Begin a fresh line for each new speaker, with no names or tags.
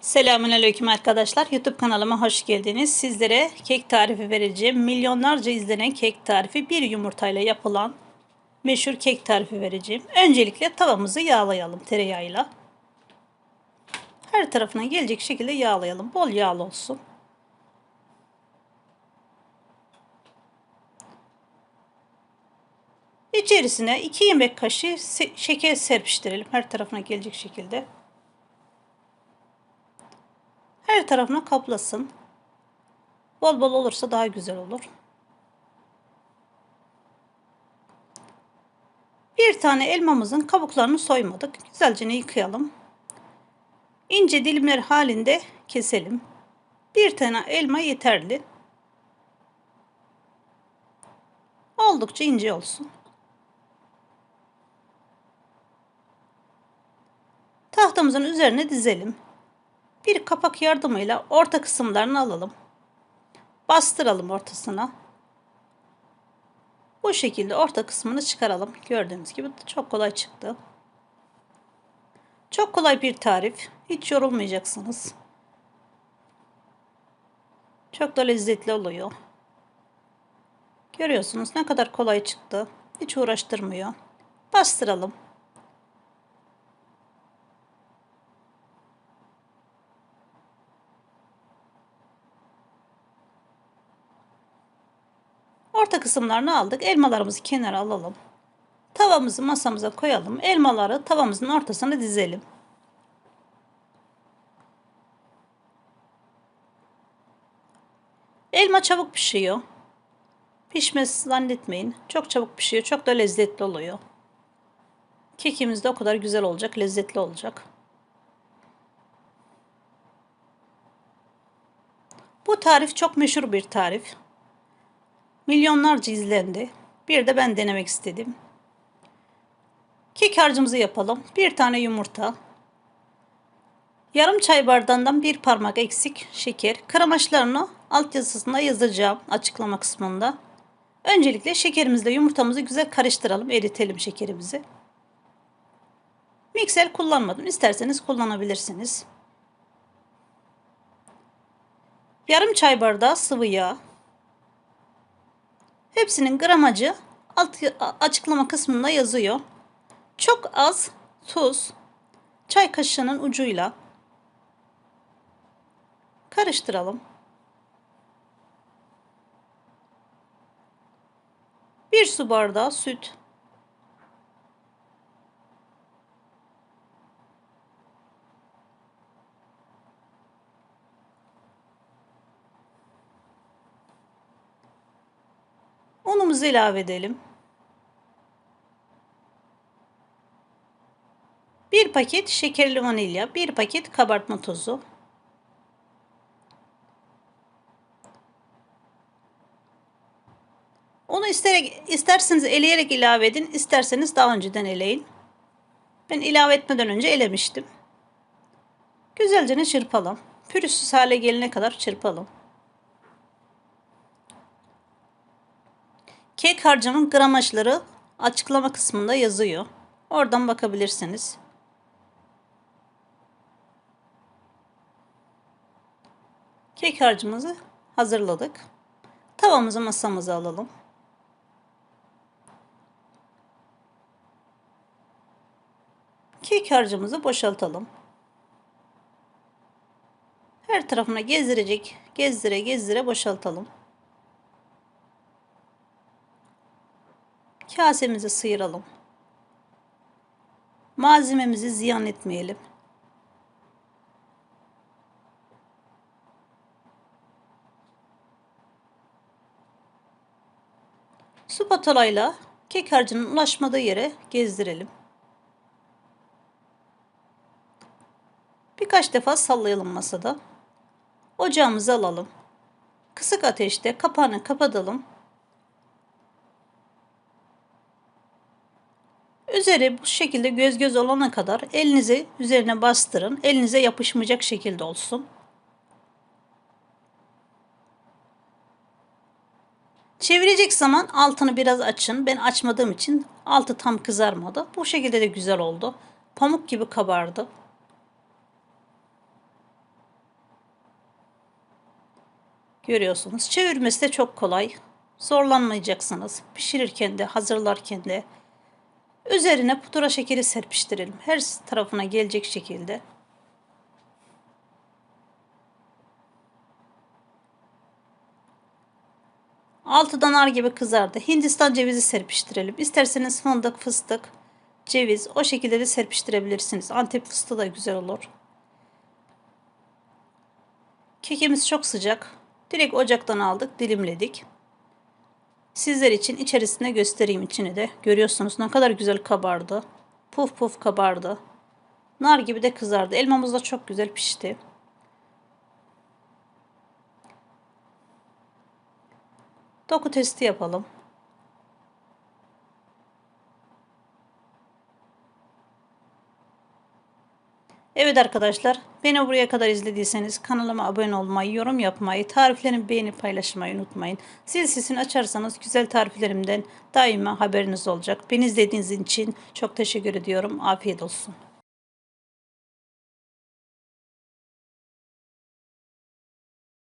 Selamünaleyküm arkadaşlar. YouTube kanalıma hoş geldiniz. Sizlere kek tarifi vereceğim. Milyonlarca izlenen kek tarifi, bir yumurtayla yapılan meşhur kek tarifi vereceğim. Öncelikle tavamızı yağlayalım tereyağıyla. Her tarafına gelecek şekilde yağlayalım. Bol yağlı olsun. İçerisine 2 yemek kaşığı şeker serpiştirelim. Her tarafına gelecek şekilde. Her tarafına kaplasın. Bol bol olursa daha güzel olur. Bir tane elmamızın kabuklarını soymadık. Güzelce yıkayalım. İnce dilimler halinde keselim. Bir tane elma yeterli. Oldukça ince olsun. Tahtamızın üzerine dizelim. Bir kapak yardımıyla orta kısımlarını alalım. Bastıralım ortasına. Bu şekilde orta kısmını çıkaralım. Gördüğünüz gibi çok kolay çıktı. Çok kolay bir tarif. Hiç yorulmayacaksınız. Çok da lezzetli oluyor. Görüyorsunuz ne kadar kolay çıktı. Hiç uğraştırmıyor. Bastıralım. Orta kısımlarını aldık. Elmalarımızı kenara alalım. Tavamızı masamıza koyalım. Elmaları tavamızın ortasına dizelim. Elma çabuk pişiyor. Pişmez zannetmeyin. Çok çabuk pişiyor. Çok da lezzetli oluyor. Kekimiz de o kadar güzel olacak, lezzetli olacak. Bu tarif çok meşhur bir tarif. Milyonlarca izlendi. Bir de ben denemek istedim. Kek harcımızı yapalım. Bir tane yumurta. Yarım çay bardağından bir parmak eksik şeker. Kremaşlarını alt yazısında yazacağım açıklama kısmında. Öncelikle şekerimizle yumurtamızı güzel karıştıralım. Eritelim şekerimizi. Mikser kullanmadım. İsterseniz kullanabilirsiniz. Yarım çay bardağı sıvı yağ. Hepsinin gramajı açıklama kısmında yazıyor. Çok az tuz, çay kaşığının ucuyla karıştıralım. Bir su bardağı süt. Unumuzu ilave edelim. Bir paket şekerli vanilya, bir paket kabartma tozu. Onu isterseniz eleyerek ilave edin, isterseniz daha önceden eleyin. Ben ilave etmeden önce elemiştim. Güzelce çırpalım. Pürüzsüz hale gelene kadar çırpalım. Kek harcımın gramajları açıklama kısmında yazıyor. Oradan bakabilirsiniz. Kek harcımızı hazırladık. Tavamızı masamıza alalım. Kek harcımızı boşaltalım. Her tarafına gezdire gezdire boşaltalım. Kasemizi sıyıralım. Malzememizi ziyan etmeyelim. Spatulayla kek harcının ulaşmadığı yere gezdirelim. Birkaç defa sallayalım masada. Ocağımızı alalım. Kısık ateşte kapağını kapatalım. Üzeri bu şekilde göz göz olana kadar elinizi üzerine bastırın. Elinize yapışmayacak şekilde olsun. Çevirecek zaman altını biraz açın. Ben açmadığım için altı tam kızarmadı. Bu şekilde de güzel oldu. Pamuk gibi kabardı. Görüyorsunuz. Çevirmesi de çok kolay. Zorlanmayacaksınız. Pişirirken de, hazırlarken de. Üzerine pudra şekeri serpiştirelim. Her tarafına gelecek şekilde. Altı nar gibi kızardı. Hindistan cevizi serpiştirelim. İsterseniz fındık, fıstık, ceviz o şekilde de serpiştirebilirsiniz. Antep fıstığı da güzel olur. Kekimiz çok sıcak. Direkt ocaktan aldık, dilimledik. Sizler için içerisinde göstereyim içini de. Görüyorsunuz ne kadar güzel kabardı. Puf puf kabardı. Nar gibi de kızardı. Elmamız da çok güzel pişti. Doku testi yapalım. Evet arkadaşlar, beni buraya kadar izlediyseniz kanalıma abone olmayı, yorum yapmayı, tariflerimi beğenip paylaşmayı unutmayın. Zil sesini açarsanız güzel tariflerimden daima haberiniz olacak. Beni izlediğiniz için çok teşekkür ediyorum. Afiyet olsun.